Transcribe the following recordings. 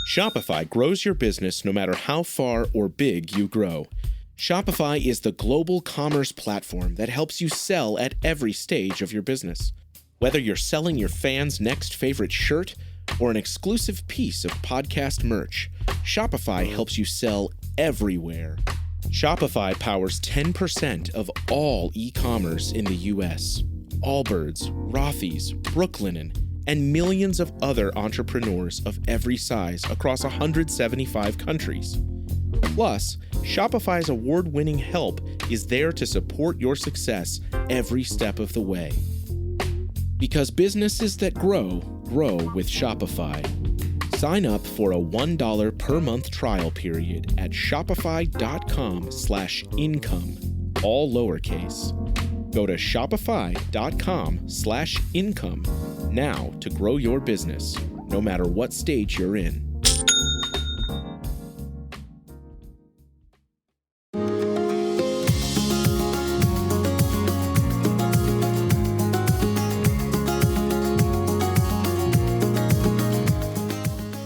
Shopify grows your business no matter how far or big you grow. Shopify is the global commerce platform that helps you sell at every stage of your business. Whether you're selling your fans' next favorite shirt or an exclusive piece of podcast merch, Shopify helps you sell everywhere. Shopify powers 10% of all e-commerce in the US. Allbirds, Rothy's, Brooklinen, and millions of other entrepreneurs of every size across 175 countries. Plus, Shopify's award-winning help is there to support your success every step of the way. Because businesses that grow, grow with Shopify. Sign up for a $1 per month trial period at shopify.com/income, all lowercase. Go to shopify.com/income now to grow your business, no matter what stage you're in.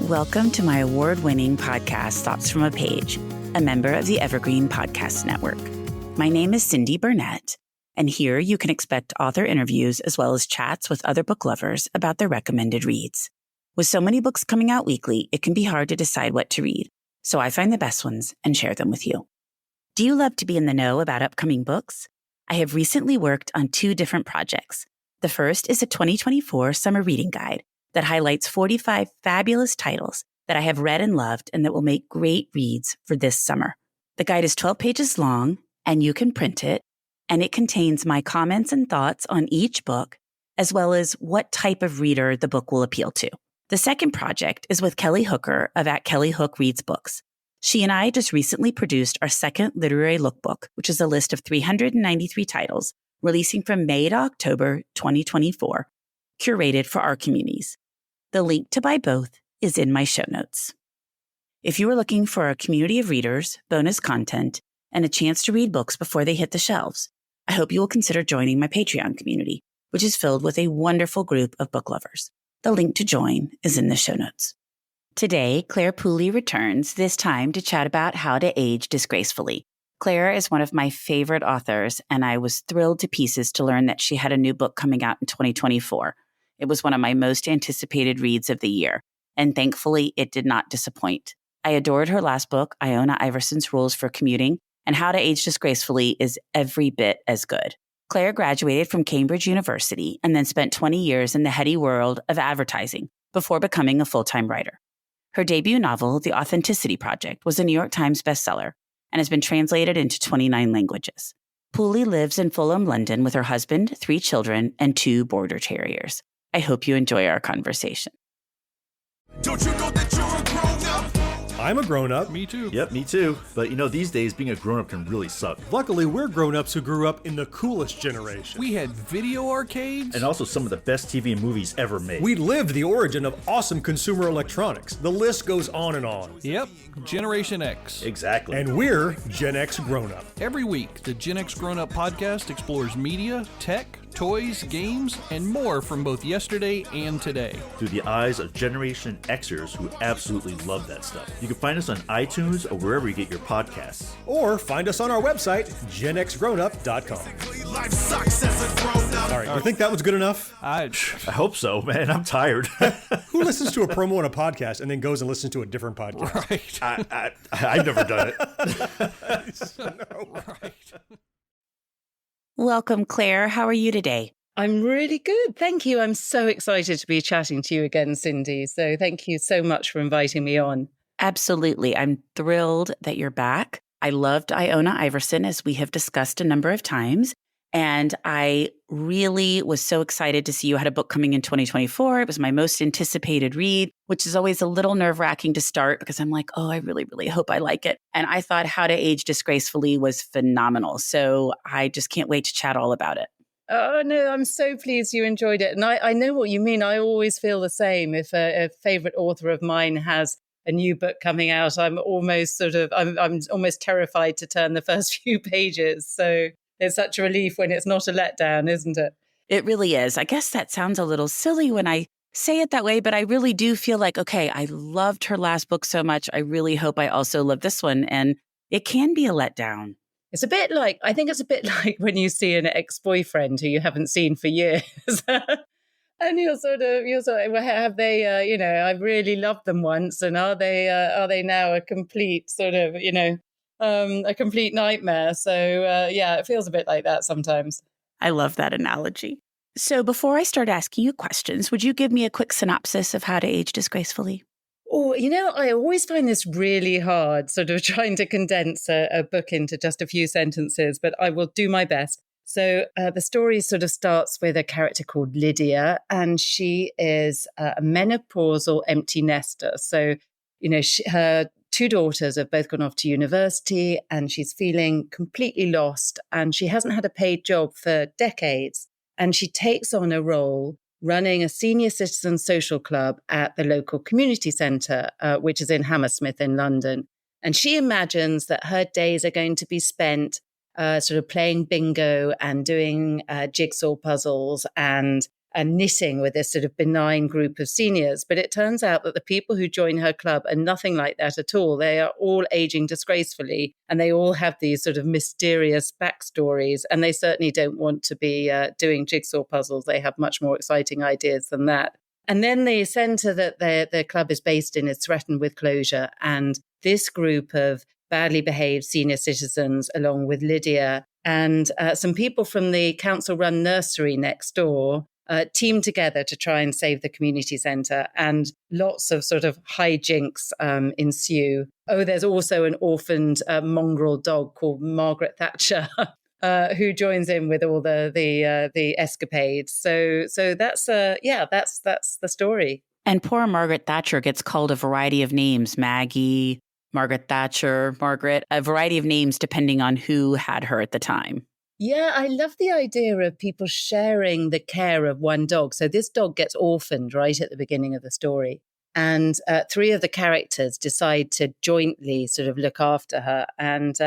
Welcome to my award-winning podcast, Thoughts from a Page, a member of the Evergreen Podcast Network. My name is Cindy Burnett, and here you can expect author interviews as well as chats with other book lovers about their recommended reads. With so many books coming out weekly, it can be hard to decide what to read, so I find the best ones and share them with you. Do you love to be in the know about upcoming books? I have recently worked on 2 different projects. The first is a 2024 summer reading guide that highlights 45 fabulous titles that I have read and loved and that will make great reads for this summer. The guide is 12 pages long, and you can print it, and it contains my comments and thoughts on each book, as well as what type of reader the book will appeal to. The second project is with Kelly Hooker of At Kelly Hook Reads Books. She and I just recently produced our second literary lookbook, which is a list of 393 titles, releasing from May to October 2024, curated for our communities. The link to buy both is in my show notes. If you are looking for a community of readers, bonus content, and a chance to read books before they hit the shelves, I hope you will consider joining my Patreon community, which is filled with a wonderful group of book lovers. The link to join is in the show notes. Today, Clare Pooley returns, this time to chat about how to age disgracefully. Clare is one of my favorite authors, and I was thrilled to pieces to learn that she had a new book coming out in 2024. It was one of my most anticipated reads of the year, and thankfully, it did not disappoint. I adored her last book, Iona Iverson's Rules for Commuting, and How to Age Disgracefully is every bit as good. Clare graduated from Cambridge University and then spent 20 years in the heady world of advertising before becoming a full-time writer. Her debut novel, The Authenticity Project, was a New York Times bestseller and has been translated into 29 languages. Pooley lives in Fulham, London, with her husband, 3 children, and 2 border terriers. I hope you enjoy our conversation. Don't you know that you're a grown-up? I'm a grown-up. Me too. Yep, me too. But these days, being a grown-up can really suck. Luckily, we're grown-ups who grew up in the coolest generation. We had video arcades. And also some of the best TV and movies ever made. We lived the origin of awesome consumer electronics. The list goes on and on. Yep, Generation X. Exactly. And we're Gen X grown-up. Every week, the Gen X Grown Up podcast explores media, tech, toys, games, and more from both yesterday and today. Through the eyes of Generation Xers who absolutely love that stuff. You can find us on iTunes or wherever you get your podcasts. Or find us on our website, genxgrownup.com. Life sucks as a grown-up. All right, you think that was good enough? I hope so, man. I'm tired. Who listens to a promo on a podcast and then goes and listens to a different podcast? Right. I've never done it. No. Right. Welcome, Clare. How are you today? I'm really good. Thank you. I'm so excited to be chatting to you again, Cindy. So thank you so much for inviting me on. Absolutely. I'm thrilled that you're back. I loved Iona Iverson, as we have discussed a number of times. And I really was so excited to see you had a book coming in 2024. It was my most anticipated read, which is always a little nerve-wracking to start because I'm like, oh, I really, really hope I like it. And I thought How to Age Disgracefully was phenomenal. So I just can't wait to chat all about it. Oh, no, I'm so pleased you enjoyed it. And I know what you mean. I always feel the same. If a favorite author of mine has a new book coming out, I'm almost terrified to turn the first few pages. So it's such a relief when it's not a letdown, isn't it? It really is. I guess that sounds a little silly when I say it that way, but I really do feel like, okay, I loved her last book so much. I really hope I also love this one. And it can be a letdown. It's a bit like, I think it's a bit like when you see an ex-boyfriend who you haven't seen for years. And you're sort of, well, have they, I really loved them once. And are they now a complete sort of, a complete nightmare? So, it feels a bit like that sometimes. I love that analogy. So before I start asking you questions, would you give me a quick synopsis of How to Age Disgracefully? Oh, I always find this really hard, sort of trying to condense a book into just a few sentences, but I will do my best. So the story sort of starts with a character called Lydia, and she is a menopausal empty nester. So, her two daughters have both gone off to university, and she's feeling completely lost, and she hasn't had a paid job for decades. And she takes on a role running a senior citizen social club at the local community centre, which is in Hammersmith in London. And she imagines that her days are going to be spent sort of playing bingo and doing jigsaw puzzles and knitting with this sort of benign group of seniors. But it turns out that the people who join her club are nothing like that at all. They are all aging disgracefully, and they all have these sort of mysterious backstories, and they certainly don't want to be doing jigsaw puzzles. They have much more exciting ideas than that. And then the centre that their club is based in is threatened with closure, and this group of badly behaved senior citizens, along with Lydia and some people from the council-run nursery next door, team together to try and save the community centre, and lots of sort of hijinks ensue. Oh, there's also an orphaned mongrel dog called Margaret Thatcher who joins in with all the escapades. So that's the story. And poor Margaret Thatcher gets called a variety of names: Maggie, Margaret Thatcher, Margaret, a variety of names depending on who had her at the time. Yeah, I love the idea of people sharing the care of one dog. So this dog gets orphaned right at the beginning of the story. And three of the characters decide to jointly sort of look after her. And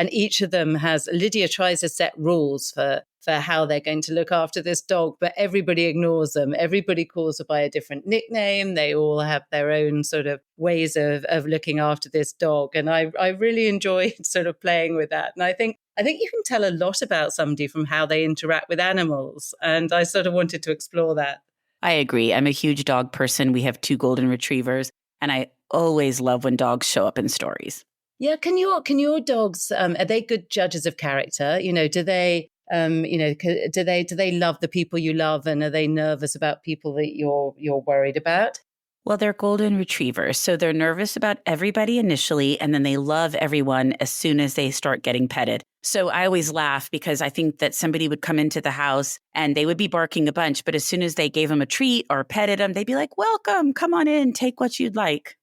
each of them Lydia tries to set rules for how they're going to look after this dog, but everybody ignores them. Everybody calls her by a different nickname. They all have their own sort of ways of looking after this dog. And I really enjoyed sort of playing with that. And I think you can tell a lot about somebody from how they interact with animals. And I sort of wanted to explore that. I agree. I'm a huge dog person. We have 2 golden retrievers, and I always love when dogs show up in stories. Yeah. Can your dogs, are they good judges of character? Do they, do they love the people you love, and are they nervous about people that you're worried about? Well, they're golden retrievers, so they're nervous about everybody initially, and then they love everyone as soon as they start getting petted. So I always laugh because I think that somebody would come into the house and they would be barking a bunch, but as soon as they gave them a treat or petted them, they'd be like, "Welcome, come on in, take what you'd like."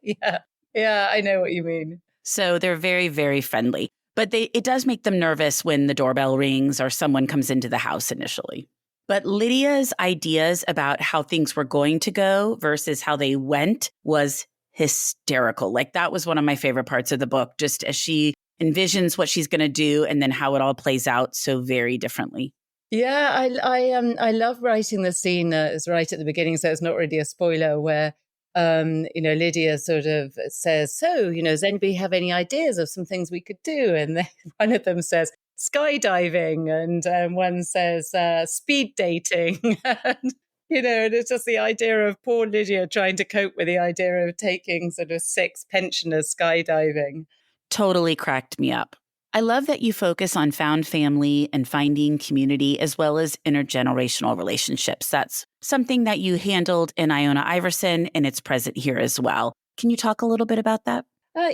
Yeah, I know what you mean. So they're very, very friendly. But it does make them nervous when the doorbell rings or someone comes into the house initially. But Lydia's ideas about how things were going to go versus how they went was hysterical. Like, that was one of my favorite parts of the book, just as she envisions what she's going to do and then how it all plays out so very differently. Yeah, I love writing the scene. It's right at the beginning, so it's not really a spoiler, where Lydia sort of says, "So, does anybody have any ideas of some things we could do?" And then one of them says, "Skydiving," and one says, "Speed dating." And it's just the idea of poor Lydia trying to cope with the idea of taking sort of 6 pensioners skydiving. Totally cracked me up. I love that you focus on found family and finding community as well as intergenerational relationships. That's something that you handled in Iona Iverson, and it's present here as well. Can you talk a little bit about that? I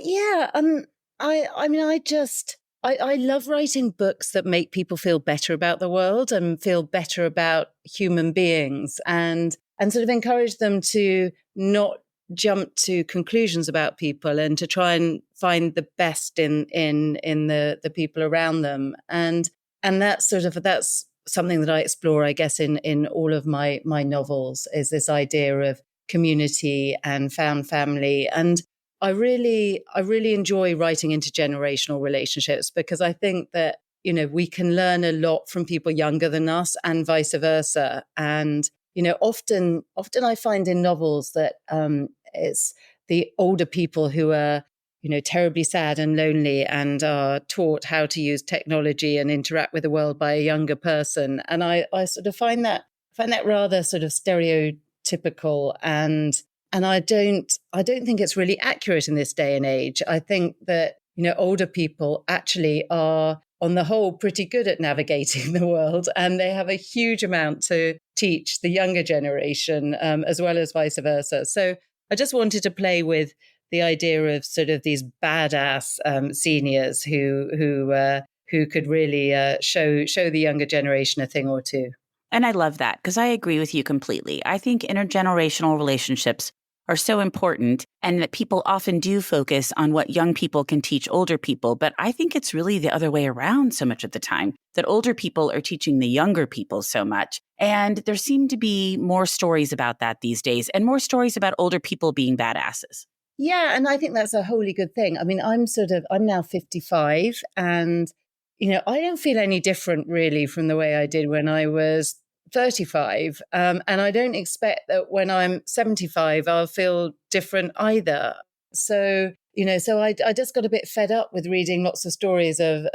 love writing books that make people feel better about the world and feel better about human beings, and sort of encourage them to not jump to conclusions about people and to try and find the best in the people around them. And that's something that I explore, I guess, in all of my novels, is this idea of community and found family. And I really enjoy writing intergenerational relationships, because I think that, we can learn a lot from people younger than us and vice versa. And often I find in novels that it's the older people who are, terribly sad and lonely and are taught how to use technology and interact with the world by a younger person. And I sort of find that rather sort of stereotypical, and I don't think it's really accurate in this day and age. I think that, older people actually are, on the whole, pretty good at navigating the world, and they have a huge amount to teach the younger generation, as well as vice versa. So I just wanted to play with the idea of sort of these badass seniors who could really show the younger generation a thing or two. And I love that, because I agree with you completely. I think intergenerational relationships are so important, and that people often do focus on what young people can teach older people. But I think it's really the other way around so much of the time, that older people are teaching the younger people so much. And there seem to be more stories about that these days, and more stories about older people being badasses. Yeah, and I think that's a wholly good thing. I mean, I'm now 55, and, I don't feel any different really from the way I did when I was 35. And I don't expect that when I'm 75, I'll feel different either. So, I just got a bit fed up with reading lots of stories of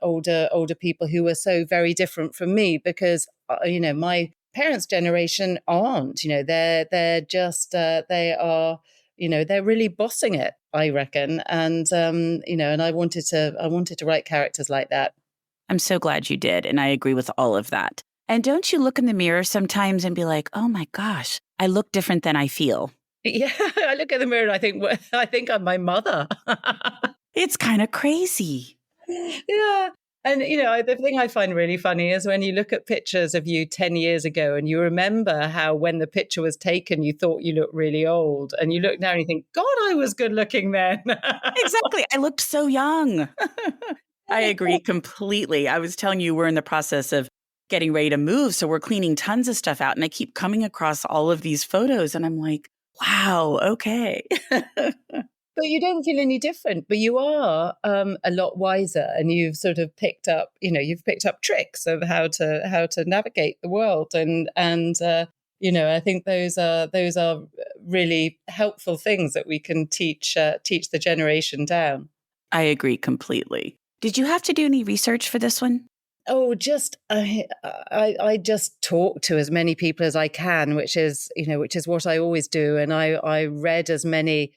older people who were so very different from me, because, my parents' generation aren't, they're just, they are, they're really bossing it, I reckon. And, and I wanted to write characters like that. I'm so glad you did. And I agree with all of that. And don't you look in the mirror sometimes and be like, oh my gosh, I look different than I feel? Yeah, I look in the mirror and I think I'm my mother. It's kind of crazy. Yeah. And, the thing I find really funny is when you look at pictures of you 10 years ago and you remember how when the picture was taken, you thought you looked really old. And you look now and you think, God, I was good looking then. Exactly. I looked so young. I agree completely. I was telling you, we're in the process of getting ready to move. So we're cleaning tons of stuff out. And I keep coming across all of these photos and I'm like, wow, okay. But you don't feel any different, but you are a lot wiser, and you've sort of picked up tricks of how to navigate the world. And I think those are really helpful things that we can teach the generation down. I agree completely. Did you have to do any research for this one? Oh, I just talk to as many people as I can, which is what I always do. And I read as many,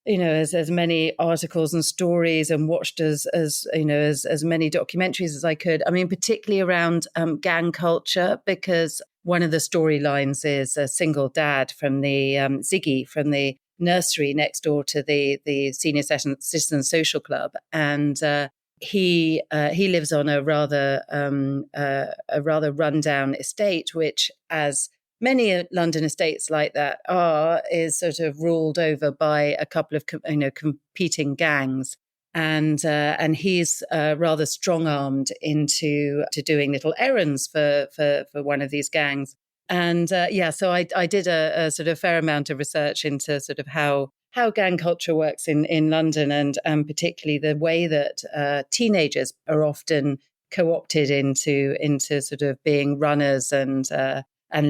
as many articles and stories, and watched as many documentaries as I could. I mean, particularly around gang culture, because one of the storylines is a single dad from the Ziggy from the nursery next door to the senior citizen social club, and he lives on a rather rundown estate, which, as many London estates like that is sort of ruled over by a couple of competing gangs, and he's rather strong-armed into doing little errands for one of these gangs. And so I did a sort of fair amount of research into sort of how gang culture works in London, and particularly the way that teenagers are often co-opted into sort of being runners and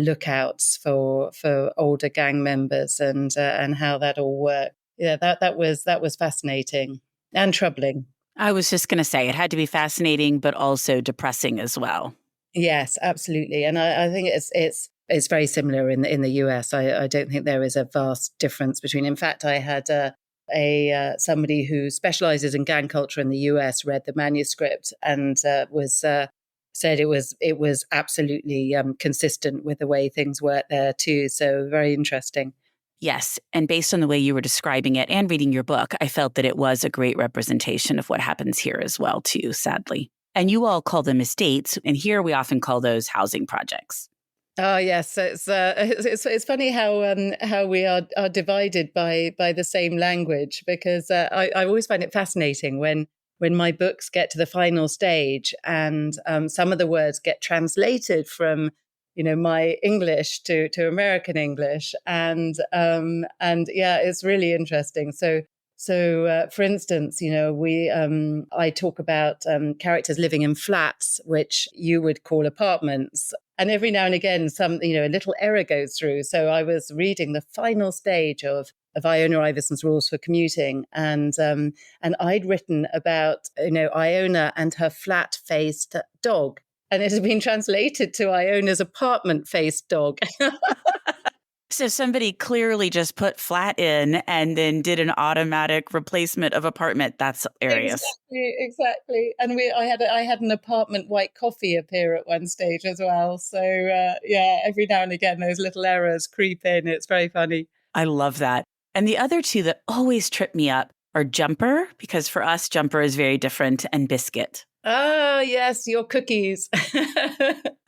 lookouts for older gang members, and how that all worked. Yeah, that was fascinating and troubling. I was just going to say, it had to be fascinating, but also depressing as well. Yes, absolutely. And I think it's very similar in the US. I don't think there is a vast difference between. In fact, I had somebody who specializes in gang culture in the US read the manuscript and said it was absolutely consistent with the way things work there too. So very interesting. Yes. And based on the way you were describing it and reading your book, I felt that it was a great representation of what happens here as well too, sadly. And you all call them estates, and here we often call those housing projects. Oh yes, it's funny how we are divided by the same language, because I always find it fascinating when my books get to the final stage and some of the words get translated from my English to American English, and it's really interesting. So, for instance, I talk about characters living in flats, which you would call apartments. And every now and again, a little error goes through. So I was reading the final stage of Iona Iverson's Rules for Commuting, and I'd written about Iona and her flat-faced dog, and it had been translated to Iona's apartment-faced dog. So somebody clearly just put flat in and then did an automatic replacement of apartment. That's hilarious. Exactly. And I had an apartment white coffee appear at one stage as well. So every now and again those little errors creep in. It's very funny. I love that. And the other two that always trip me up are jumper, because for us jumper is very different, and biscuit. Oh, yes, your cookies.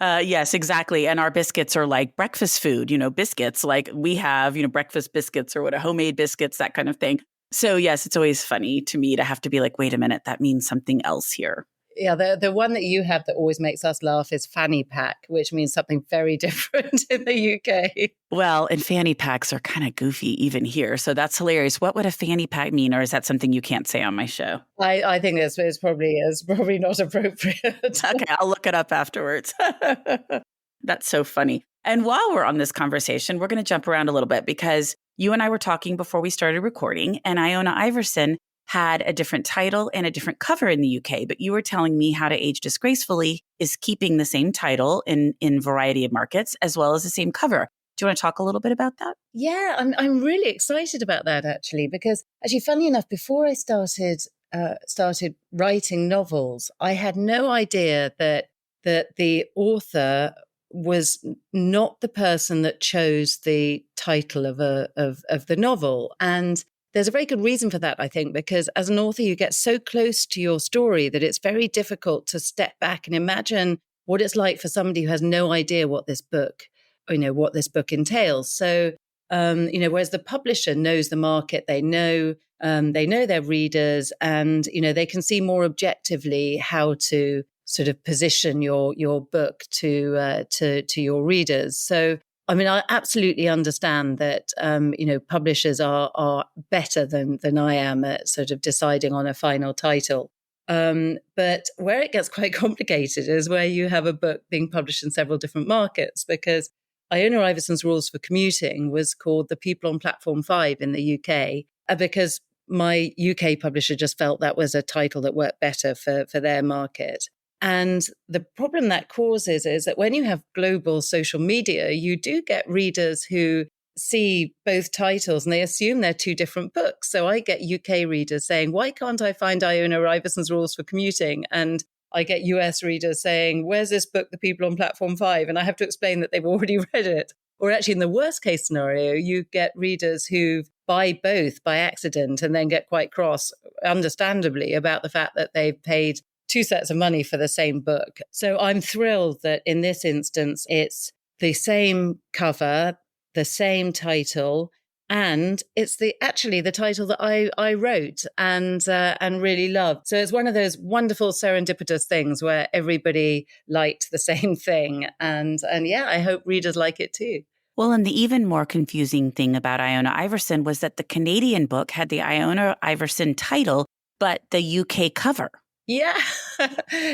Yes, exactly. And our biscuits are like breakfast food, biscuits, like we have, breakfast biscuits or homemade biscuits, that kind of thing. So yes, it's always funny to me to have to be like, wait a minute, that means something else here. Yeah, the one that you have that always makes us laugh is fanny pack, which means something very different in the UK. Well, and fanny packs are kind of goofy even here. So that's hilarious. What would a fanny pack mean? Or is that something you can't say on my show? I think this is probably not appropriate. Okay, I'll look it up afterwards. That's so funny. And while we're on this conversation, we're going to jump around a little bit, because you and I were talking before we started recording, and Iona Iverson had a different title and a different cover in the UK, but you were telling me How to Age Disgracefully is keeping the same title in variety of markets as well as the same cover. Do you want to talk a little bit about that? Yeah, I'm really excited about that actually, because funny enough, before I started writing novels, I had no idea that the author was not the person that chose the title of the novel. And there's a very good reason for that, I think, because as an author, you get so close to your story that it's very difficult to step back and imagine what it's like for somebody who has no idea what this book entails. So, whereas the publisher knows the market, they know their readers, and, they can see more objectively how to sort of position your book to your readers. So, I absolutely understand that, publishers are better than I am at sort of deciding on a final title. But where it gets quite complicated is where you have a book being published in several different markets, because Iona Iverson's Rules for Commuting was called The People on Platform 5 in the UK, because my UK publisher just felt that was a title that worked better for their market. And the problem that causes is that when you have global social media, you do get readers who see both titles and they assume they're two different books. So I get UK readers saying, why can't I find Iona Iverson's Rules for Commuting? And I get US readers saying, where's this book, The People on Platform 5? And I have to explain that they've already read it. Or actually, in the worst case scenario, you get readers who buy both by accident and then get quite cross, understandably, about the fact that they've paid two sets of money for the same book. So I'm thrilled that in this instance, it's the same cover, the same title, and it's the title that I wrote and really loved. So it's one of those wonderful serendipitous things where everybody liked the same thing. And yeah, I hope readers like it too. Well, and the even more confusing thing about Iona Iverson was that the Canadian book had the Iona Iverson title, but the UK cover. Yeah.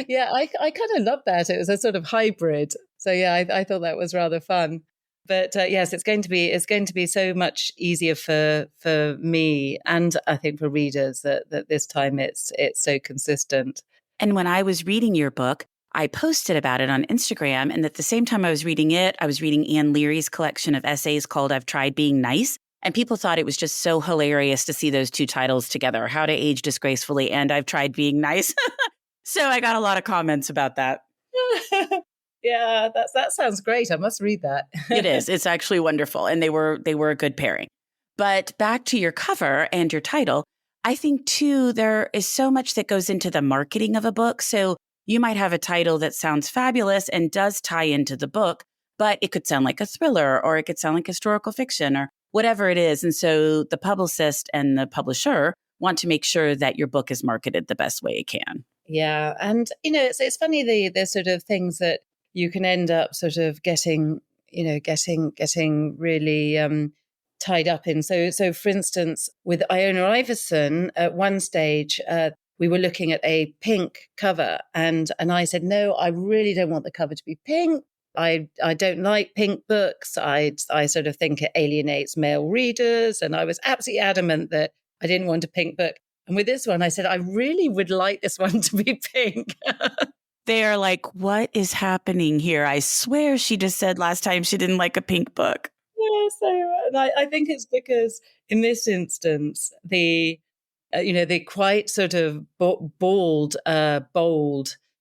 Yeah, I kind of loved that. It was a sort of hybrid. So yeah, I thought that was rather fun. But yes, it's going to be so much easier for me, and I think for readers that this time it's so consistent. And when I was reading your book, I posted about it on Instagram, and at the same time I was reading it, I was reading Anne Leary's collection of essays called I've Tried Being Nice. And people thought it was just so hilarious to see those two titles together, How to Age Disgracefully and I've Tried Being Nice. So I got a lot of comments about that. Yeah, that sounds great. I must read that. It is. It's actually wonderful. And they were a good pairing. But back to your cover and your title, I think too, there is so much that goes into the marketing of a book. So you might have a title that sounds fabulous and does tie into the book, but it could sound like a thriller, or it could sound like historical fiction, or whatever it is. And so the publicist and the publisher want to make sure that your book is marketed the best way it can. Yeah. And, it's funny, the sort of things that you can end up sort of getting really tied up in. So for instance, with Iona Iverson, at one stage, we were looking at a pink cover, and I said, no, I really don't want the cover to be pink. I don't like pink books. I sort of think it alienates male readers. And I was absolutely adamant that I didn't want a pink book. And with this one, I said, I really would like this one to be pink. They are like, what is happening here? I swear she just said last time she didn't like a pink book. Yeah, so and I think it's because in this instance, the quite sort of bold,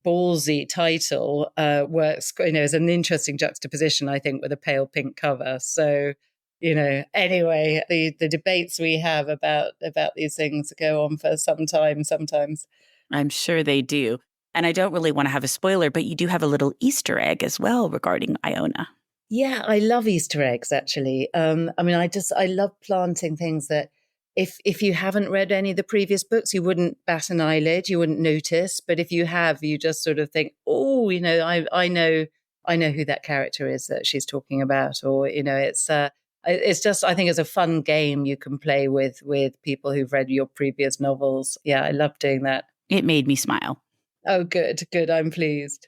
ballsy title works, as an interesting juxtaposition, I think, with a pale pink cover. So, anyway, the debates we have about these things go on for some time sometimes. I'm sure they do. And I don't really want to have a spoiler, but you do have a little Easter egg as well regarding Iona. Yeah, I love Easter eggs, actually. I love planting things that if you haven't read any of the previous books, you wouldn't bat an eyelid, you wouldn't notice. But if you have, you just sort of think, oh, I know who that character is that she's talking about. Or, it's just, I think it's a fun game you can play with people who've read your previous novels. Yeah, I love doing that. It made me smile. Oh, good. I'm pleased.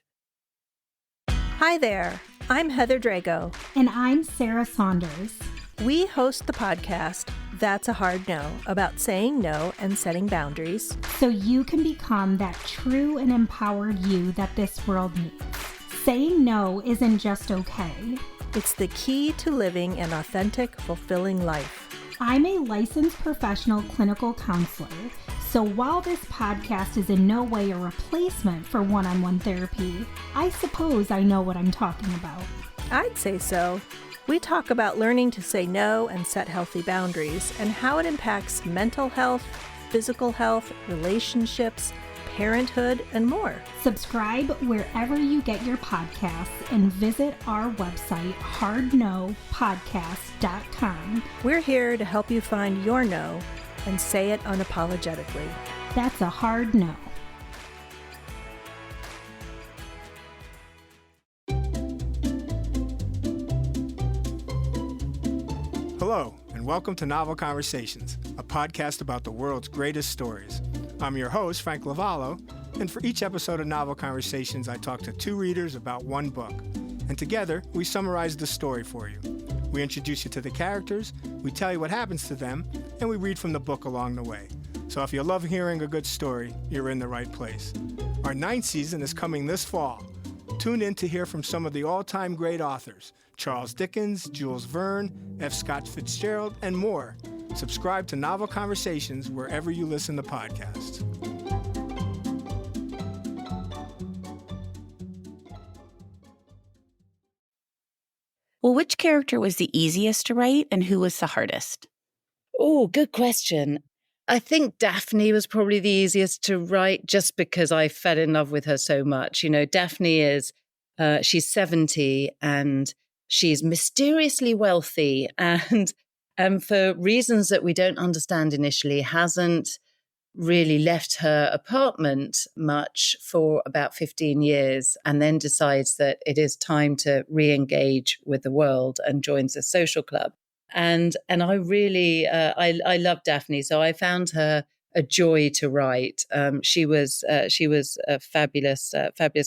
Hi there. I'm Heather Drago. And I'm Sarah Saunders. We host the podcast, That's a Hard No, about saying no and setting boundaries. So you can become that true and empowered you that this world needs. Saying no isn't just okay. It's the key to living an authentic, fulfilling life. I'm a licensed professional clinical counselor. So while this podcast is in no way a replacement for one-on-one therapy, I suppose I know what I'm talking about. I'd say so. We talk about learning to say no and set healthy boundaries and how it impacts mental health, physical health, relationships, parenthood, and more. Subscribe wherever you get your podcasts and visit our website, hardnopodcast.com. We're here to help you find your no and say it unapologetically. That's a hard no. Hello, and welcome to Novel Conversations, a podcast about the world's greatest stories. I'm your host, Frank Lavallo, and for each episode of Novel Conversations, I talk to two readers about one book. And together, we summarize the story for you. We introduce you to the characters, we tell you what happens to them, and we read from the book along the way. So if you love hearing a good story, you're in the right place. Our 9th season is coming this fall. Tune in to hear from some of the all-time great authors, Charles Dickens, Jules Verne, F. Scott Fitzgerald, and more. Subscribe to Novel Conversations wherever you listen to podcasts. Well, which character was the easiest to write and who was the hardest? Oh, good question. I think Daphne was probably the easiest to write just because I fell in love with her so much. Daphne is, she's 70 and she's mysteriously wealthy and for reasons that we don't understand initially, hasn't really left her apartment much for about 15 years and then decides that it is time to re-engage with the world and joins a social club. And I really, I love Daphne. So I found her a joy to write. She was a fabulous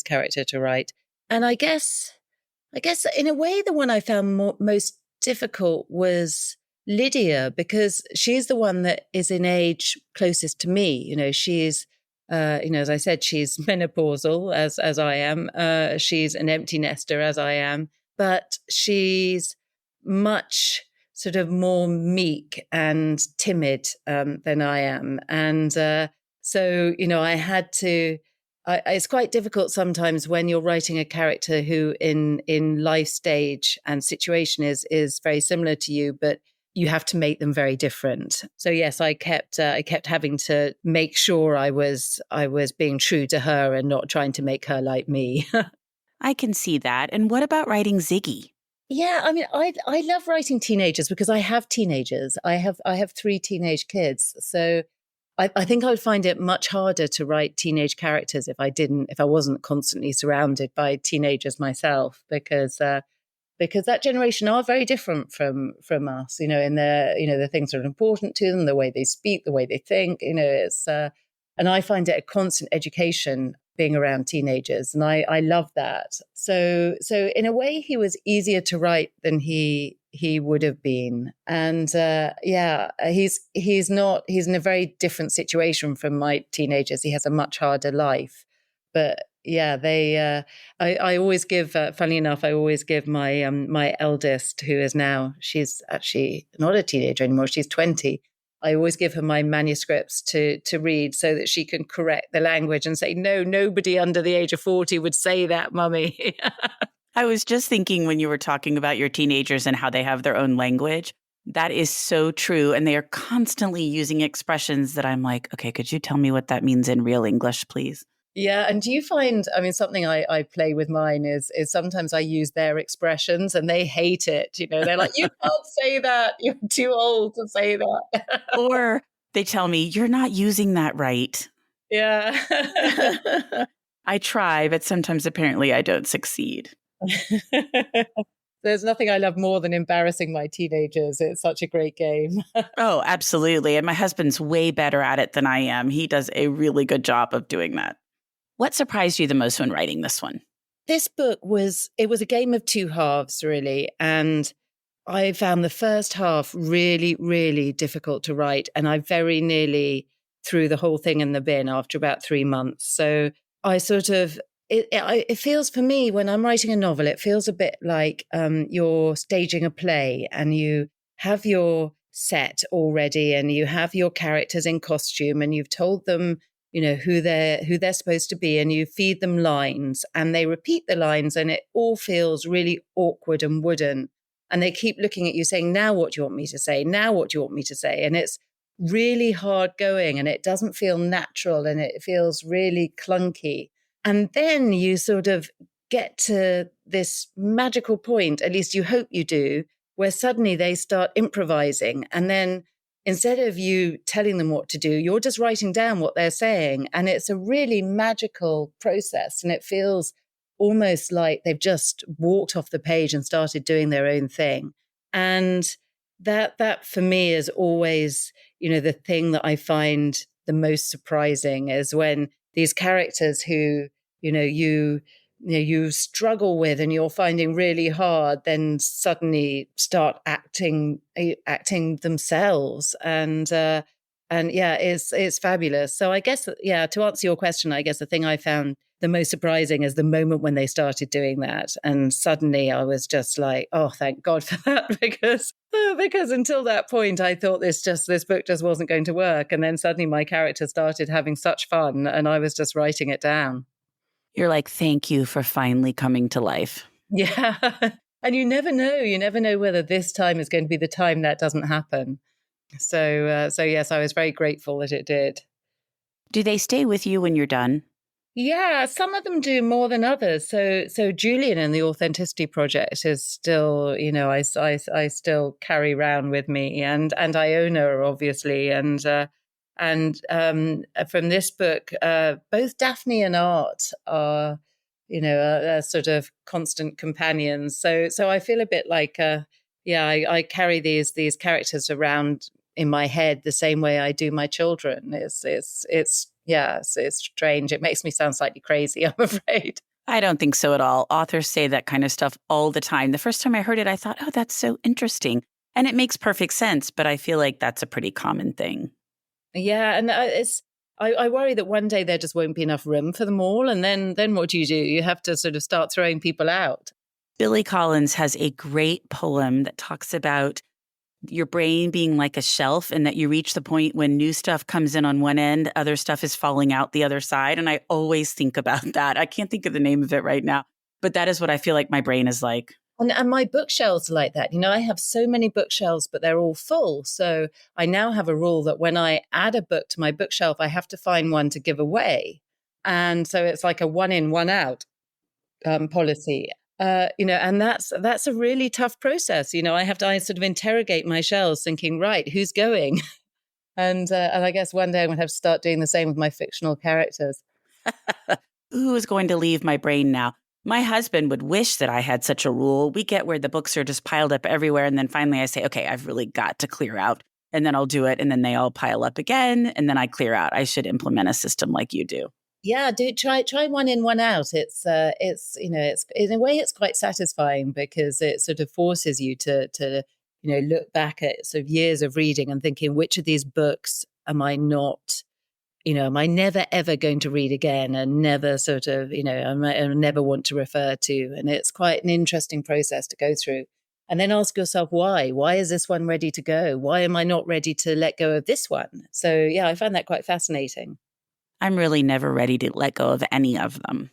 character to write. And I guess in a way, the one I found most difficult was Lydia, because she's the one that is in age closest to me. She's, as I said, she's menopausal as I am. She's an empty nester as I am, but she's much sort of more meek and timid than I am. And so, I had to, it's quite difficult sometimes when you're writing a character who in life stage and situation is very similar to you, but you have to make them very different. So yes, I kept having to make sure I was being true to her and not trying to make her like me. I can see that. And what about writing Ziggy? Yeah, I mean, I love writing teenagers because I have teenagers. I have 3 teenage kids. So I think I would find it much harder to write teenage characters if I wasn't constantly surrounded by teenagers myself, because that generation are very different from us, in the things that are important to them, the way they speak, the way they think, it's, and I find it a constant education being around teenagers. And I love that. So in a way, he was easier to write than he would have been. And he's in a very different situation from my teenagers. He has a much harder life. But yeah, I always give, funny enough, I always give my my eldest, who is now, she's actually not a teenager anymore, she's 20. I always give her my manuscripts to read so that she can correct the language and say, no, nobody under the age of 40 would say that, Mummy. I was just thinking when you were talking about your teenagers and how they have their own language, that is so true. And they are constantly using expressions that I'm like, okay, could you tell me what that means in real English, please? Yeah. And do you find, I mean, something I play with mine is sometimes I use their expressions and they hate it. You know, they're like, you can't say that. You're too old to say that. Or they tell me, you're not using that right. Yeah. I try, but sometimes apparently I don't succeed. There's nothing I love more than embarrassing my teenagers. It's such a great game. Oh, absolutely. And my husband's way better at it than I am. He does a really good job of doing that. What surprised you the most when writing this one? This book was a game of two halves, really. And I found the first half really, really difficult to write. And I very nearly threw the whole thing in the bin after about 3 months. So I sort of, it feels for me, when I'm writing a novel, it feels a bit like you're staging a play and you have your set already and you have your characters in costume and you've told them, you know, who they're supposed to be, and you feed them lines and they repeat the lines and it all feels really awkward and wooden. And they keep looking at you saying, now what do you want me to say? Now what do you want me to say? And it's really hard going and it doesn't feel natural and it feels really clunky. And then you sort of get to this magical point, at least you hope you do, where suddenly they start improvising. And then instead of you telling them what to do, you're just writing down what they're saying. And it's a really magical process. And it feels almost like they've just walked off the page and started doing their own thing. And that for me is always, you know, the thing that I find the most surprising is when these characters who, you struggle with and you're finding really hard, then suddenly start acting themselves. And it's fabulous. So I guess, to answer your question, I guess the thing I found the most surprising is the moment when they started doing that. And suddenly I was just like, oh, thank God for that, because until that point, I thought this book just wasn't going to work. And then suddenly my character started having such fun and I was just writing it down. You're like, thank you for finally coming to life. Yeah. And you never know whether this time is going to be the time that doesn't happen. So yes, I was very grateful that it did. Do they stay with you when you're done? Yeah, some of them do more than others. So Julian and the Authenticity Project is still, you know, I still carry around with me, and Iona, obviously, and from this book, both Daphne and Art are, you know, are sort of constant companions. So I feel a bit like, I carry these characters around in my head the same way I do my children. It's strange. It makes me sound slightly crazy, I'm afraid. I don't think so at all. Authors say that kind of stuff all the time. The first time I heard it, I thought, oh, that's so interesting. And it makes perfect sense, but I feel like that's a pretty common thing. Yeah, and I worry that one day there just won't be enough room for them all. And then what do? You have to sort of start throwing people out. Billy Collins has a great poem that talks about your brain being like a shelf and that you reach the point when new stuff comes in on one end, other stuff is falling out the other side. And I always think about that. I can't think of the name of it right now, but that is what I feel like my brain is like. And my bookshelves are like that. You know, I have so many bookshelves, but they're all full. So I now have a rule that when I add a book to my bookshelf, I have to find one to give away. And so it's like a one in, one out policy. And that's a really tough process. You know, I sort of interrogate my shelves thinking, right, who's going? And I guess one day I'm going to have to start doing the same with my fictional characters. Who is going to leave my brain now? My husband would wish that I had such a rule. We get where the books are just piled up everywhere. And then finally I say, okay, I've really got to clear out. And then I'll do it. And then they all pile up again. And then I clear out. I should implement a system like you do. Yeah, do try one in, one out. It's it's in a way it's quite satisfying because it sort of forces you to look back at sort of years of reading and thinking, which of these books am I not, am I never ever going to read again, and never sort of, I never want to refer to. And it's quite an interesting process to go through. And then ask yourself why. Why is this one ready to go? Why am I not ready to let go of this one? So yeah, I find that quite fascinating. I'm really never ready to let go of any of them.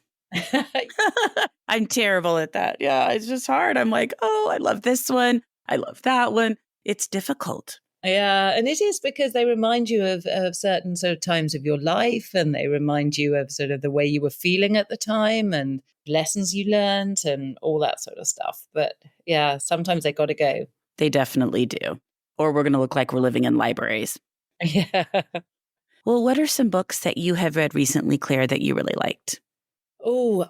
I'm terrible at that. Yeah, it's just hard. I'm like, oh, I love this one. I love that one. It's difficult. Yeah, and it is because they remind you of certain sort of times of your life, and they remind you of sort of the way you were feeling at the time and lessons you learned and all that sort of stuff. But yeah, sometimes they got to go. They definitely do. Or we're going to look like we're living in libraries. Yeah. Well, what are some books that you have read recently, Claire, that you really liked? Oh,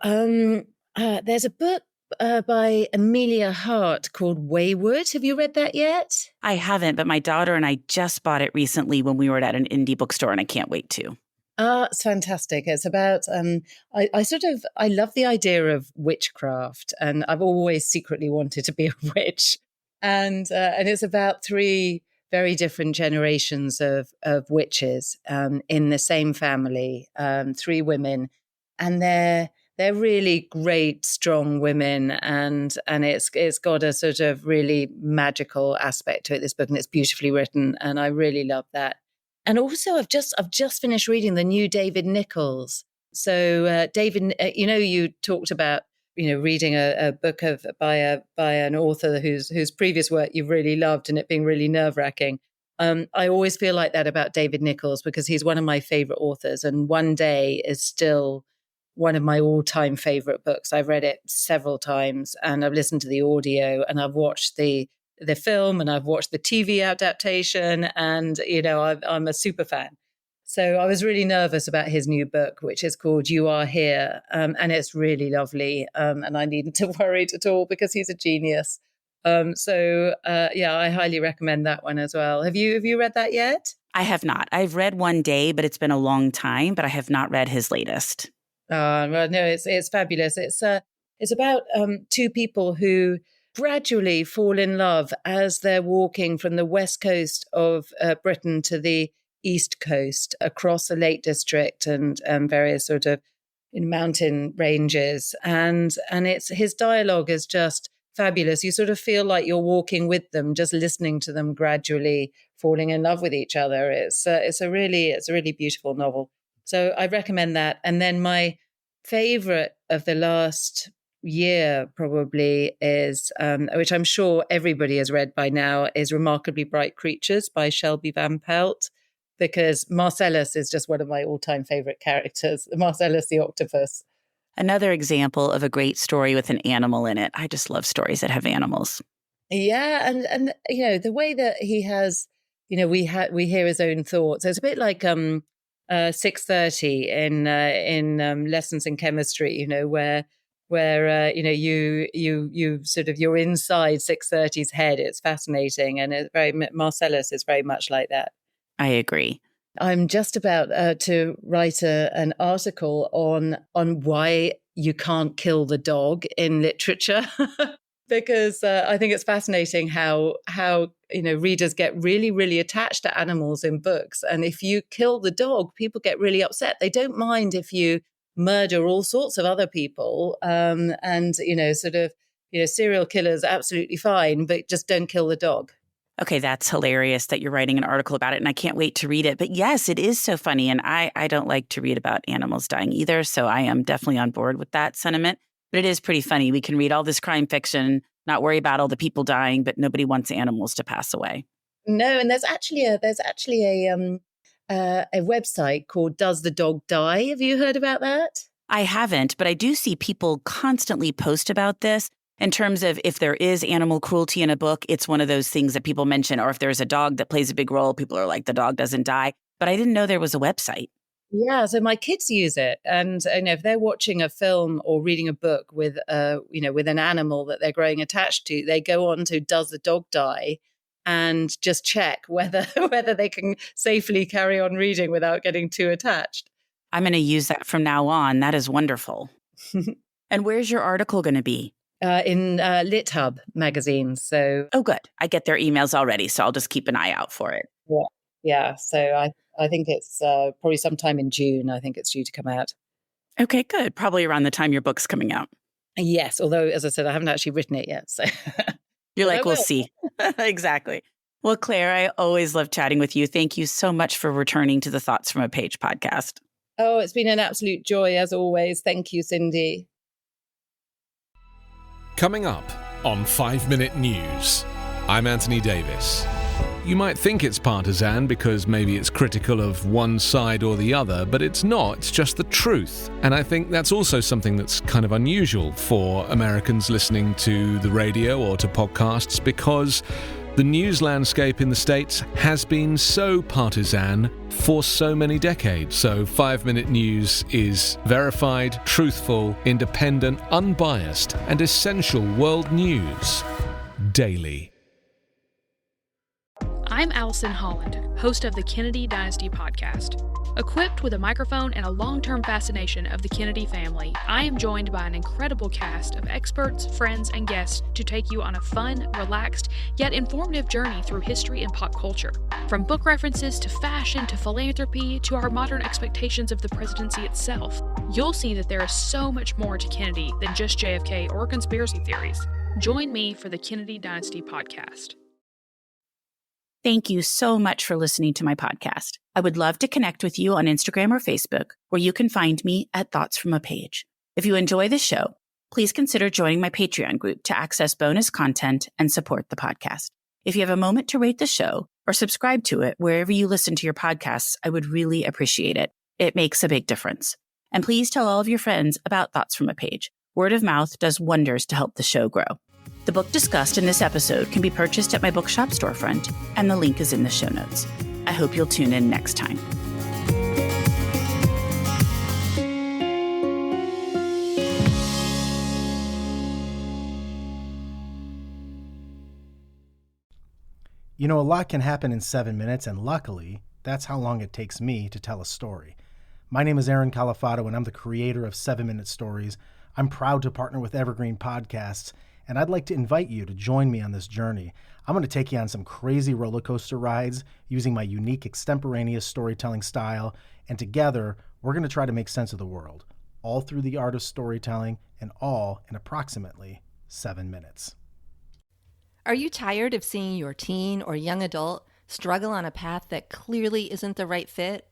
there's a book by Emilia Hart called Weyward. Have you read that yet? I haven't, but my daughter and I just bought it recently when we were at an indie bookstore, and I can't wait to. It's fantastic. It's about, I love the idea of witchcraft, and I've always secretly wanted to be a witch. And it's about three very different generations of witches in the same family, three women, and they're really great, strong women, and it's got a sort of really magical aspect to it, this book, and it's beautifully written, and I really love that. And also, I've just finished reading the new David Nicholls. So David, you talked about reading a book by an author whose previous work you've really loved and it being really nerve-wracking. I always feel like that about David Nicholls because he's one of my favorite authors, and One Day is still one of my all-time favorite books. I've read it several times, and I've listened to the audio, and I've watched the film, and I've watched the TV adaptation, and I'm a super fan. So I was really nervous about his new book, which is called You Are Here, and it's really lovely, and I needn't to worry at all because he's a genius. I highly recommend that one as well. Have you read that yet? I have not. I've read One Day, but it's been a long time, but I have not read his latest. Well, no, it's fabulous. It's about two people who gradually fall in love as they're walking from the west coast of Britain to the east coast across the Lake District and various sort of mountain ranges, and it's his dialogue is just fabulous. You sort of feel like you're walking with them, just listening to them gradually falling in love with each other. It's a really beautiful novel. So I recommend that. And then my favorite of the last year probably is, which I'm sure everybody has read by now, is Remarkably Bright Creatures by Shelby Van Pelt, because Marcellus is just one of my all-time favorite characters, Marcellus the octopus. Another example of a great story with an animal in it. I just love stories that have animals. Yeah, and the way that he has, we hear his own thoughts. It's a bit like 6:30 in lessons in chemistry, where you sort of you're inside 6:30's head. It's fascinating, and Marcellus is very much like that. I agree. I'm just about to write an article on why you can't kill the dog in literature. Because I think it's fascinating how readers get really, really attached to animals in books. And if you kill the dog, people get really upset. They don't mind if you murder all sorts of other people. Serial killers, absolutely fine, but just don't kill the dog. Okay, that's hilarious that you're writing an article about it, and I can't wait to read it. But yes, it is so funny, and I don't like to read about animals dying either, so I am definitely on board with that sentiment. But it is pretty funny. We can read all this crime fiction, not worry about all the people dying, but nobody wants animals to pass away. No, and there's actually a website called Does the Dog Die? Have you heard about that? I haven't, but I do see people constantly post about this in terms of if there is animal cruelty in a book, it's one of those things that people mention, or if there's a dog that plays a big role, people are like, the dog doesn't die. But I didn't know there was a website. Yeah, so my kids use it, and if they're watching a film or reading a book with an animal that they're growing attached to, they go on to Does the Dog Die, and just check whether they can safely carry on reading without getting too attached. I'm going to use that from now on. That is wonderful. And where's your article going to be? In Lit Hub magazine. So, oh, good. I get their emails already, so I'll just keep an eye out for it. Yeah. So I think it's probably sometime in June. I think it's due to come out. Okay, good. Probably around the time your book's coming out. Yes. Although, as I said, I haven't actually written it yet. So you're like, we'll see. Exactly. Well, Claire, I always love chatting with you. Thank you so much for returning to the Thoughts from a Page podcast. Oh, it's been an absolute joy, as always. Thank you, Cindy. Coming up on 5 Minute News, I'm Anthony Davis. You might think it's partisan because maybe it's critical of one side or the other, but it's not. It's just the truth. And I think that's also something that's kind of unusual for Americans listening to the radio or to podcasts, because the news landscape in the States has been so partisan for so many decades. So 5 Minute News is verified, truthful, independent, unbiased, and essential world news daily. I'm Allison Holland, host of the Kennedy Dynasty podcast. Equipped with a microphone and a long-term fascination of the Kennedy family, I am joined by an incredible cast of experts, friends, and guests to take you on a fun, relaxed, yet informative journey through history and pop culture. From book references to fashion to philanthropy to our modern expectations of the presidency itself, you'll see that there is so much more to Kennedy than just JFK or conspiracy theories. Join me for the Kennedy Dynasty podcast. Thank you so much for listening to my podcast. I would love to connect with you on Instagram or Facebook, where you can find me at Thoughts from a Page. If you enjoy the show, please consider joining my Patreon group to access bonus content and support the podcast. If you have a moment to rate the show or subscribe to it wherever you listen to your podcasts, I would really appreciate it. It makes a big difference. And please tell all of your friends about Thoughts from a Page. Word of mouth does wonders to help the show grow. The book discussed in this episode can be purchased at my bookshop storefront, and the link is in the show notes. I hope you'll tune in next time. You know, a lot can happen in 7 minutes, and luckily, that's how long it takes me to tell a story. My name is Aaron Califato, and I'm the creator of 7 Minute Stories. I'm proud to partner with Evergreen Podcasts, and I'd like to invite you to join me on this journey. I'm going to take you on some crazy roller coaster rides using my unique extemporaneous storytelling style, and together, we're going to try to make sense of the world, all through the art of storytelling, and all in approximately 7 minutes. Are you tired of seeing your teen or young adult struggle on a path that clearly isn't the right fit?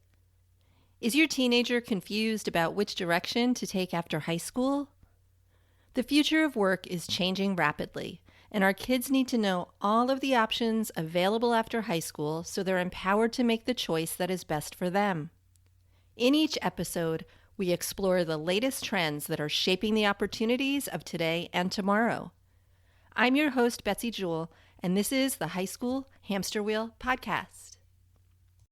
Is your teenager confused about which direction to take after high school? The future of work is changing rapidly, and our kids need to know all of the options available after high school so they're empowered to make the choice that is best for them. In each episode, we explore the latest trends that are shaping the opportunities of today and tomorrow. I'm your host, Betsy Jewell, and this is the High School Hamster Wheel Podcast.